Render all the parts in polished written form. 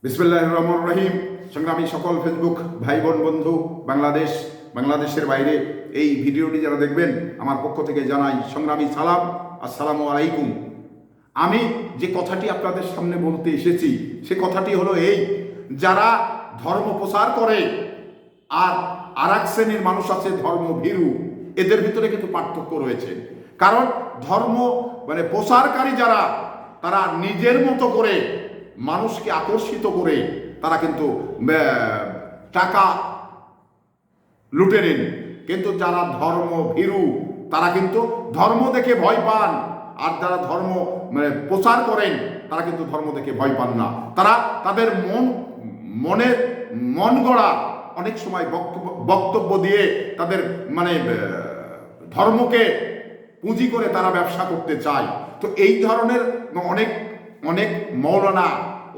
বিসমিল্লাহির রহমানির রহিম। সংগ্রামী সকল ফেসবুক ভাই বোন বন্ধু, বাংলাদেশের বাইরে এই ভিডিওটি যারা দেখবেন, আমার পক্ষ থেকে জানাই সংগ্রামী সালাম, আসসালামু আলাইকুম। আমি যে কথাটি আপনাদের সামনে বলতে এসেছি সে কথাটি হলো এই, যারা ধর্ম প্রচার করে আর এক শ্রেণীর মানুষ আছে ধর্মভীরু, এদের ভিতরে কিন্তু পার্থক্য রয়েছে। কারণ ধর্ম প্রচারকারী যারা, তারা নিজের মতো করে মানুষকে আকর্ষিত করে তারা কিন্তু টাকা লুটে নেন। কিন্তু যারা ধর্মভীরু তারা কিন্তু ধর্ম দেখে ভয় পান, আর যারা ধর্ম প্রচার করেন তারা কিন্তু ধর্ম দেখে ভয় পান না। তারা তাদের মন গড়া অনেক সময় বক্তব্য দিয়ে তাদের ধর্মকে পুঁজি করে তারা ব্যবসা করতে চায়। তো এই ধরনের অনেক অনেক মৌলানা,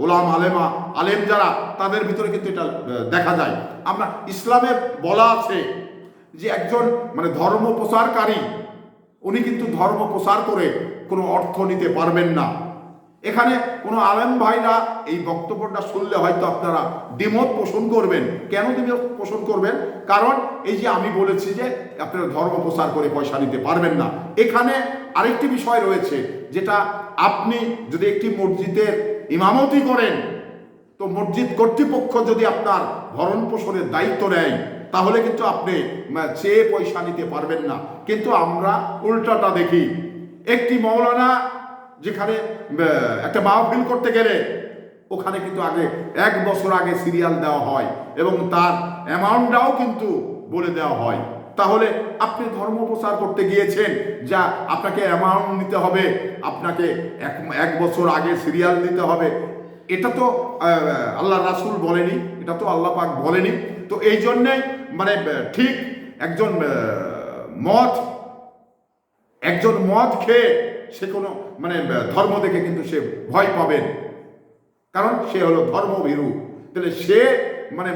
ওলাম, আলেম যারা, তাদের ভিতরে কিন্তু এটা দেখা যায়। আমরা ইসলামে বলা আছে যে একজন ধর্ম প্রচারকারী, উনি কিন্তু ধর্ম প্রচার করে কোনো অর্থ নিতে পারবেন না। এখানে কোনো আলেম ভাইরা এই বক্তব্যটা শুনলে হয়তো আপনারা দ্বিমত পোষণ করবেন। কেন দ্বিমত পোষণ করবেন? কারণ এই যে আমি বলেছি যে আপনারা ধর্ম প্রচার করে পয়সা নিতে পারবেন না। এখানে আরেকটি বিষয় রয়েছে, যেটা আপনি যদি একটি মসজিদের ইমামতি করেন, তো মসজিদ কর্তৃপক্ষ যদি আপনার ভরণ পোষণের দায়িত্ব নেয়, তাহলে কিন্তু আপনি চেয়ে পয়সা নিতে পারবেন না। কিন্তু আমরা উল্টাটা দেখি, একটি মৌলানা যেখানে একটা মাহফিল করতে গেলে ওখানে কিন্তু আগে 1 বছর আগে সিরিয়াল দেওয়া হয় এবং তার অ্যামাউন্টটাও কিন্তু বলে দেওয়া হয়। তাহলে আপনি ধর্ম প্রচার করতে গিয়েছেন, যা আপনাকে অ্যামাউন্ট নিতে হবে, আপনাকে 1 বছর আগে সিরিয়াল দিতে হবে, এটা তো আল্লাহ রাসূল বলেনি, এটা তো আল্লাহ পাক বলেনি। তো এই জন্যেই ঠিক একজন মদ খেয়ে সে কোনো ধর্ম দেখে কিন্তু সে ভয় পাবেন, কারণ সে হলো ধর্মভীরু। তাহলে সে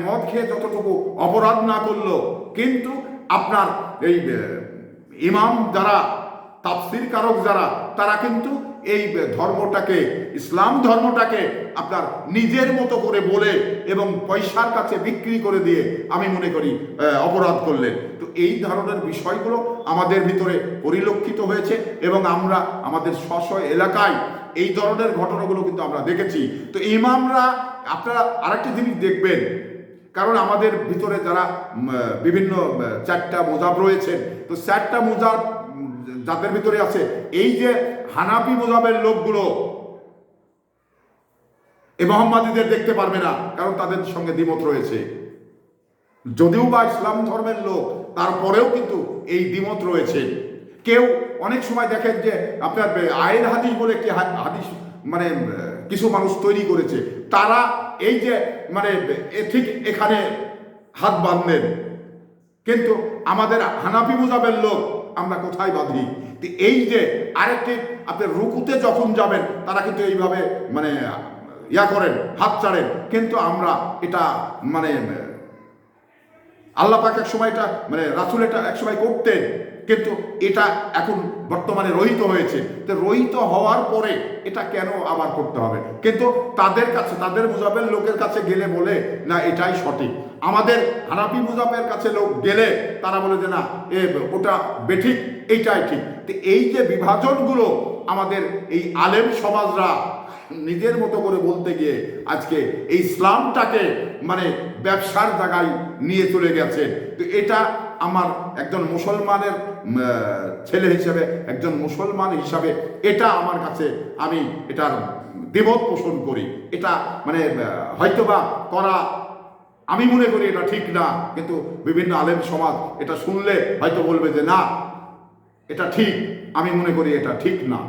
মদ খেয়ে যতটুকু অপরাধ না করলো, কিন্তু আপনার এই ইমাম যারা, তাফসীর কারক যারা, তারা কিন্তু এই ধর্মটাকে, ইসলাম ধর্মটাকে আপনার নিজের মতো করে বলে এবং পয়সার কাছে বিক্রি করে দিয়ে আমি মনে করি অপরাধ করলেন। তো এই ধরনের বিষয়গুলো আমাদের ভিতরে পরিলক্ষিত হয়েছে এবং আমরা আমাদের স্ব এলাকায় এই ধরনের ঘটনাগুলো কিন্তু আমরা দেখেছি। তো ইমামরা, আপনারা আরেকটি জিনিস দেখবেন, কারণ আমাদের ভিতরে যারা বিভিন্ন 4টা মুজাব রয়েছে, তো 4টা মুজাব যাদের ভিতরে আছে, এই যে হানাফি মুজাবের লোকগুলো এ মোহাম্মদীদের দেখতে পারবে না, কারণ তাদের সঙ্গে দ্বিমত রয়েছে। যদিও বা ইসলাম ধর্মের লোক, তারপরেও কিন্তু এই দ্বিমত রয়েছে। কেউ অনেক সময় দেখেন যে আপনার আইন হাদিস বলে একটি হাদিস কিছু মানুষ তৈরি করেছে, তারা এই যে ঠিক এখানে হাত বাঁধলেন, কিন্তু আমাদের হানাফি মুজাবের লোক আমরা কোথায় বাঁধি? এই যে আরেকটি, আপনি রুকুতে যখন যাবেন তারা কিন্তু এইভাবে করেন, হাত ছাড়েন, কিন্তু আমরা এটা আল্লাহ পাক এক সময় এটা রাসূল এটা এক সময় করতেন, কিন্তু এটা এখন বর্তমানে রহিত হয়েছে। তো রহিত হওয়ার পরে এটা কেন আবার করতে হবে? কিন্তু তাদের কাছে, তাদের মুজাবের লোকের কাছে গেলে বলে না এটাই সঠিক। আমাদের হানাফি মুজাবের কাছে লোক গেলে তারা বলে যে না, ওটা বেঠিক, এইটাই ঠিক। তো এই যে বিভাজনগুলো আমাদের এই আলেম সমাজরা নিজের মতো করে বলতে গিয়ে আজকে এই ইসলামটাকে ব্যবসার জায়গায় নিয়ে চলে গেছে। তো এটা আমার একজন মুসলমানের ছেলে হিসেবে, একজন মুসলমান হিসাবে, এটা আমার কাছে, আমি এটার দ্বিমত পোষণ করি। এটা হয়তোবা করা, আমি মনে করি এটা ঠিক না, কিন্তু বিভিন্ন আলেম সমাজ এটা শুনলে হয়তো বলবে যে না এটা ঠিক, আমি মনে করি এটা ঠিক না।